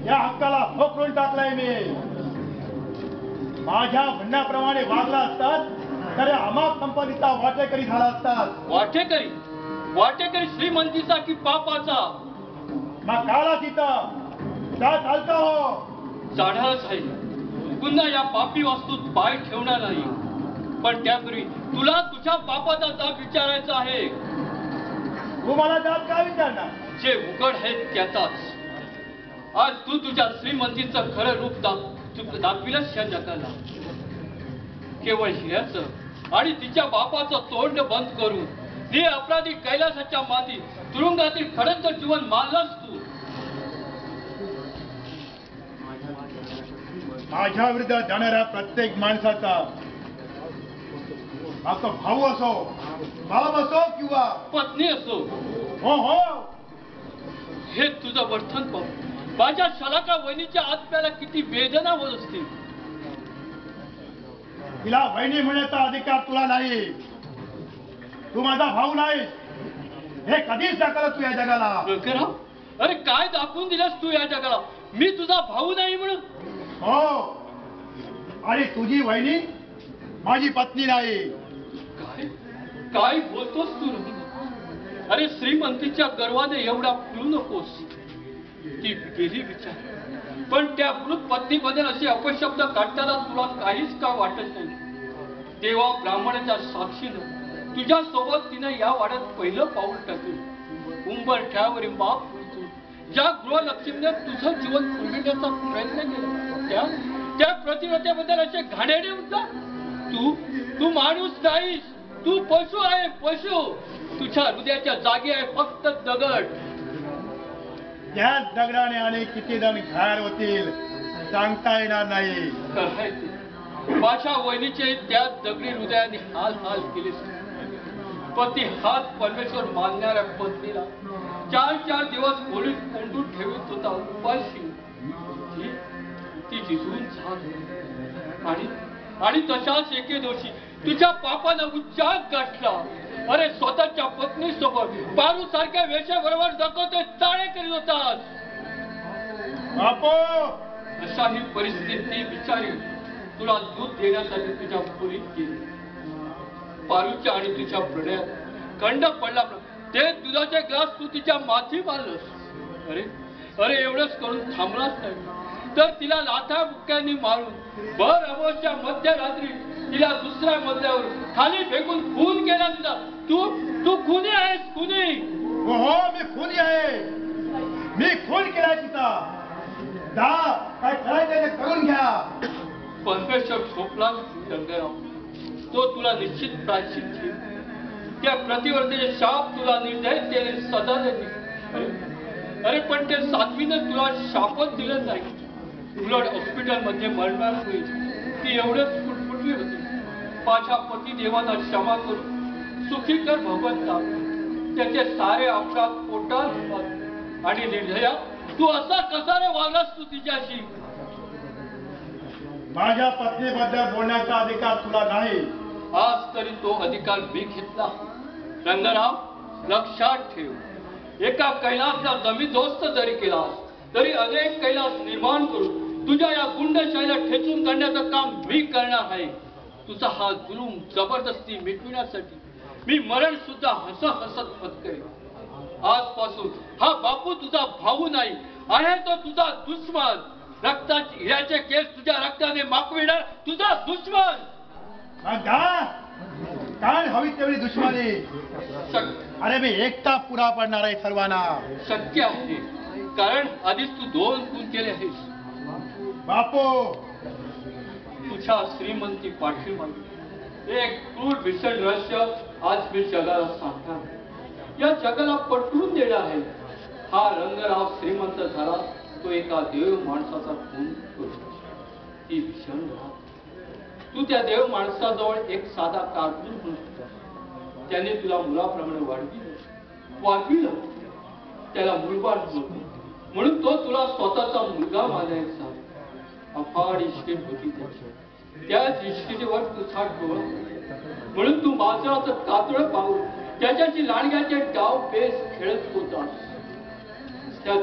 या हक्काला हकलून टाकलाय मी. माझ्या म्हणण्याप्रमाणे वागला असतात तर अमाप संपत्तीचा वाटेकरी झाला असतात. वाटेकरी श्रीमंतीचा की पापाचा? मग काला तिथं का चालतं हो? जाणारच आहे. पुन्हा या पापी वास्तूत पाय ठेवणार नाही. पण त्यापूर्वी तुला तुझ्या बापाचा जाब विचारायचा आहे. तू मला जाब काय विचारणार? जे उघड आहे त्याचाच. आज तू तुझ्या श्रीमंतीचं खरं रूप दाखविलंस या जगाला. केवळ हिऱ्याचं आणि तिच्या बापाचं तोंड बंद करून हे अपराधी कैलासाच्या माती तुरुंगातील खडंज जीवन मानलंस तू. माझ्या विरुद्ध जाणाऱ्या प्रत्येक माणसाचा तो भाऊ असो, बाप असो किंवा पत्नी असो, हो हो, हे तुझं वर्तन पाहून माझ्या शलाका वहिनीच्या आत्म्याला किती वेदना होत असतील. तिला वहिनी म्हणण्याचा अधिकार तुला नाही. तू माझा भाऊ नाही हे कधीच दाखवलं तू या जगाला. अरे काय दाखवून दिलंस तू या जगाला? मी तुझा भाऊ नाही म्हणून? हो, आणि तुझी वहिनी माझी पत्नी नाही. काय काय बोलतोस तू? अरे श्रीमंतीच्या गर्वाने एवढा फुलू नकोस. ती गेली विचार, पण त्या मृत पत्नीबद्दल असे अपशब्द काढताना तुला काहीच का वाटत नाही? देवा ब्राह्मणाच्या साक्षीनं तुझ्या सोबत तिनं या वाड्यात पहिलं पाऊल टाकलं. उंबरठ्यावरील माप बोलतो ज्या गृहलक्ष्मीने तुझं जीवन फुलविण्याचा प्रयत्न केला त्या प्रतिव्रतेबद्दल असे घाणेरडे उद्गार? तू माणूस नाहीस, तू पशु आहे, पशु. तुझ्या हृदयाच्या जागी आहे फक्त दगड. त्याच दगडाने आणि किती जण घायर होतील सांगता येणार नाही. माझ्या वहिनीचे त्या दगडी हृदयाने हाल हाल केलेस. पती हात परमेश्वर मानणाऱ्या पत्नीला 4 दिवस खोलीत कोंडून ठेवत होता उपाशी. ती जिजून झाली आणि तशाच एके दिवशी तुझ्या पापानं उच्चार गाठला. अरे स्वतःच्या पत्नी सोबत बारू सारख्या वेशाबरोबर दाखवते चाळे करीत होतात. बापू, अशा ही परिस्थिती बिचारी तुला दूध देण्यासाठी तुझ्या खोलीत गेली. पारूच्या आणि तुझ्या प्रणयात खंड पडला. ते दुधाचे ग्लास तू तिच्या माथी मारलंस. अरे एवढंच करून थांबलाच नाही तर तिला लाथा बुक्क्यांनी मारून भर अमावस्या मध्यरात्री तिला दुसऱ्या मजल्यावर खाली फेकून खून केला तुझा. तू खुनी आहेस, खुनी. हो, मी खुनी आहे. मी खून केला तिचा. काय करायचं ते करून घ्या. परमेश्वर झोपला रंगराव. तो तुला निश्चित प्रायश्चित देईल. त्या प्रतिवर्तीचे शाप तुला निर्दयतेने सदा देईल. अरे पण ते साध्वीनं तुला शापच दिलं नाही. उलट हॉस्पिटलमध्ये मरणार होईल. ती एवढंच फुटफुटली होती. माझ्या पती देवाला क्षमा करून सुखी कर भगवंता. त्याचे सारे अपराध पोटात. आणि निर्दया तू असा कसा रे वागलास तू तिच्याशी? माझ्या पत्नीबद्दल बोलण्याचा अधिकार तुला नाही. आज तरी तो अधिकार मी घेतला. रंगराव, लक्षात ठेव, एका कैलासला जमीनदोस्त जरी केलास तरी अनेक कैलास निर्माण करून तुझ्या या गुंडशाहीला ठेचून काढण्याचं काम मी करणार आहे. तुझा हा जुलूम जबरदस्ती मिटविण्यासाठी मी मरण सुद्धा हसत पत्करेन. आजपासून हा बापू तुझा भाऊ नाही आहे, तो तुझा दुश्मन. रक्ताचे हिऱ्याचे केस तुझ्या रक्ताने माखविणार तुझा दुश्मन. काय हवी तेवढी दुश्मनी? अरे मी एकटा पुरा पडणार आहे सर्वांना. शक्य आहे, कारण आधीच तू 2 खून केले आहेस. बापू, तुझ्या श्रीमंती पाठीमागे एक क्रूर भीषण रहस्य आज मी जगाला सांगणार. या जगाला पटवून देणार आहे. हा रंगराव श्रीमंत झाला तो एका देव माणसाचा खून करू. ती भीषण राहत. तू त्या देव माणसाजवळ एक साधा कारकून म्हणून होता. त्याने तुला मुलाप्रमाणे वाढविलं. त्याला मुलबाळ होतं म्हणून तो तुला स्वतःचा मुलगा मानायचा. अफाट इष्टी होती त्याची. त्याच इष्टीवर तुझा डोळा म्हणून तू मांजराचं कातळ पाहून त्याच्याशी लाडग्याचे डाव बेस खेळत होतास. त्या